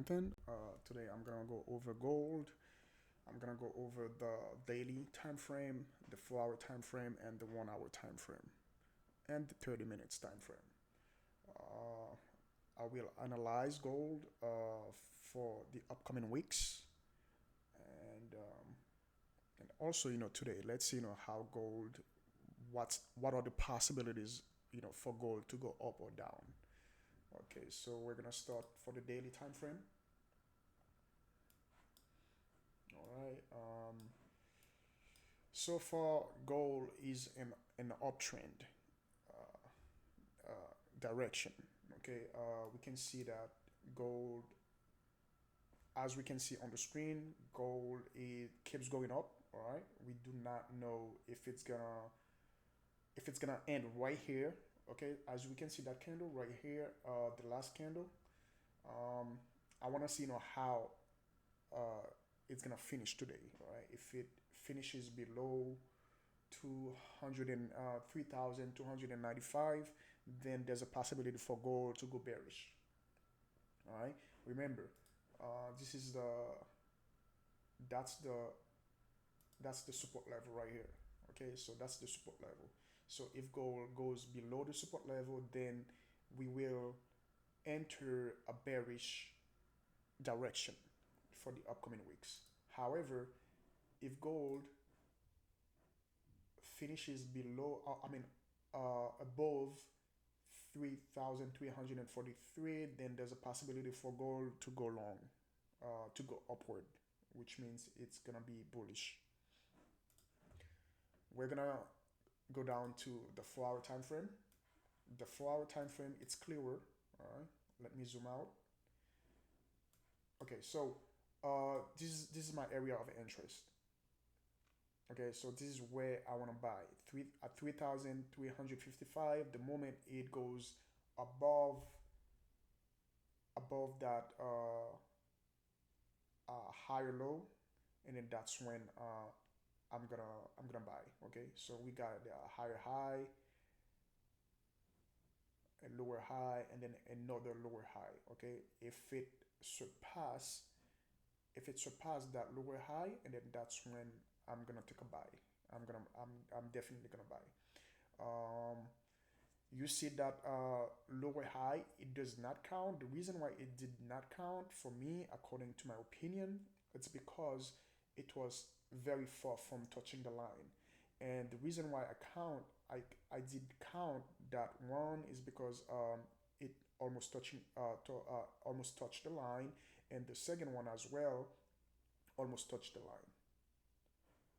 Jonathan. Today I'm gonna go over gold. I'm gonna go over the daily time frame, the 4 hour time frame, and the 1 hour time frame, and the 30 minutes time frame. Uh, I will analyze gold for the upcoming weeks, and also today let's see how gold. What are the possibilities for gold to go up or down? Okay, so we're gonna start for the daily time frame. All right. So far, gold is in an uptrend direction. Okay, we can see that gold, as we can see on the screen, gold it keeps going up. All right, we do not know if it's gonna end right here. Okay, as we can see that candle right here, the last candle. Um, I want to see how uh, it's gonna finish today. All right, if it finishes below 200 and 3,295, then there's a possibility for gold to go bearish. All right, remember, this is that's the that's the support level right here. Okay, so that's the support level. So if gold goes below the support level, then we will enter a bearish direction for the upcoming weeks. However, if gold finishes below, above 3,343, then there's a possibility for gold to go long, to go upward, which means it's gonna be bullish. We're gonna go down to the 4 hour time frame. The 4 hour time frame, it's clearer. All right, let me zoom out. Okay, so this is my area of interest. Okay, so this is where I want to buy at 3,355. The moment it goes above that higher low, and then that's when I'm gonna buy. Okay, so we got a higher high, a lower high, and then another lower high. Okay, surpass if it surpassed that lower high, and then that's when I'm gonna take a buy. I'm definitely gonna buy. Um, you see that lower high, it does not count. The reason why it did not count for me, according to my opinion, it's because it was very far from touching the line. And the reason why I did count that one is because it almost touched the line, and the second one as well almost touched the line.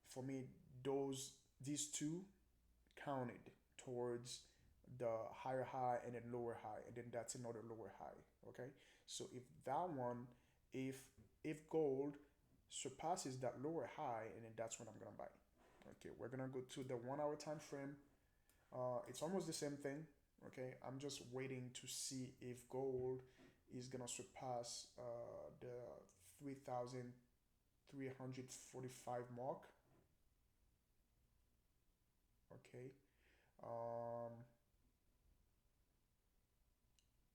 For me, these two counted towards the higher high and then lower high, and then that's another lower high. Okay, so if if gold surpasses that lower high, and then that's when I'm gonna buy. Okay, we're gonna go to the 1 hour time frame. It's almost the same thing. Okay, I'm just waiting to see if gold is gonna surpass the 3,345 mark. Okay. Um,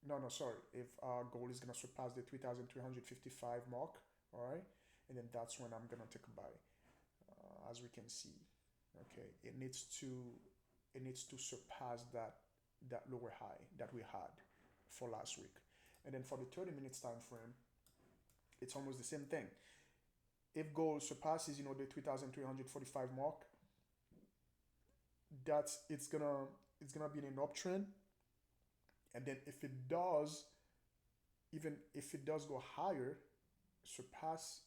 no, no, sorry. If gold is gonna surpass the 3,355 mark, all right, and then that's when I'm gonna take a buy. As we can see, okay, it needs to surpass that lower high that we had for last week, and then for the 30 minutes time frame, it's almost the same thing. If gold surpasses, the 3,345 mark, it's gonna be in an uptrend, and then if it does, even if it does go higher, surpasses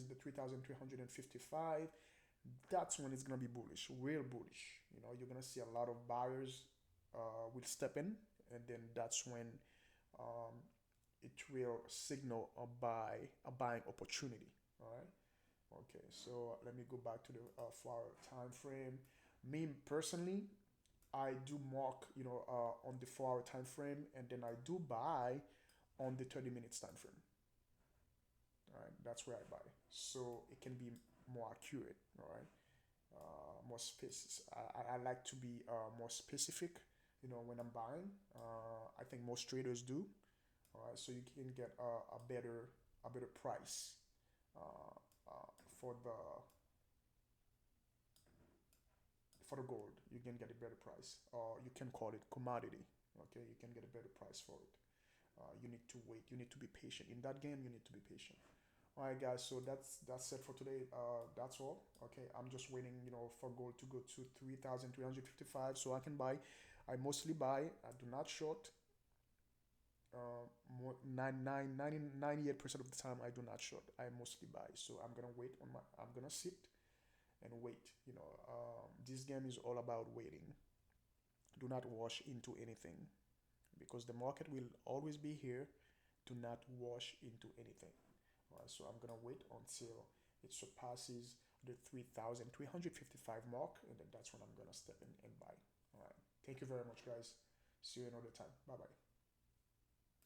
the 3,355, that's when it's gonna be bullish, real bullish. You're gonna see a lot of buyers will step in, and then that's when um, it will signal a buying opportunity. All right. Okay, so let me go back to the 4 hour time frame. Me personally, I do mark, on the 4 hour time frame, and then I do buy on the 30 minutes time frame. All right, that's where I buy, so it can be more accurate. All right, more space. I like to be more specific. When I'm buying, I think most traders do. All right, so you can get a better price uh, for the gold. You can get a better price, or you can call it commodity. Okay, you can get a better price for it. You need to wait. You need to be patient in that game. You need to be patient. All right, guys. So that's it for today. That's all. Okay, I'm just waiting, for gold to go to 3,355 so I can buy. I mostly buy. I do not short. More 98% of the time I do not short. I mostly buy. So I'm gonna wait on my. I'm gonna sit and wait. This game is all about waiting. Do not rush into anything because the market will always be here. Do not rush into anything. All right, so I'm gonna wait until it surpasses the 3,355 mark, and then that's when I'm gonna step in and buy. All right, thank you very much, guys. See you another time. Bye bye.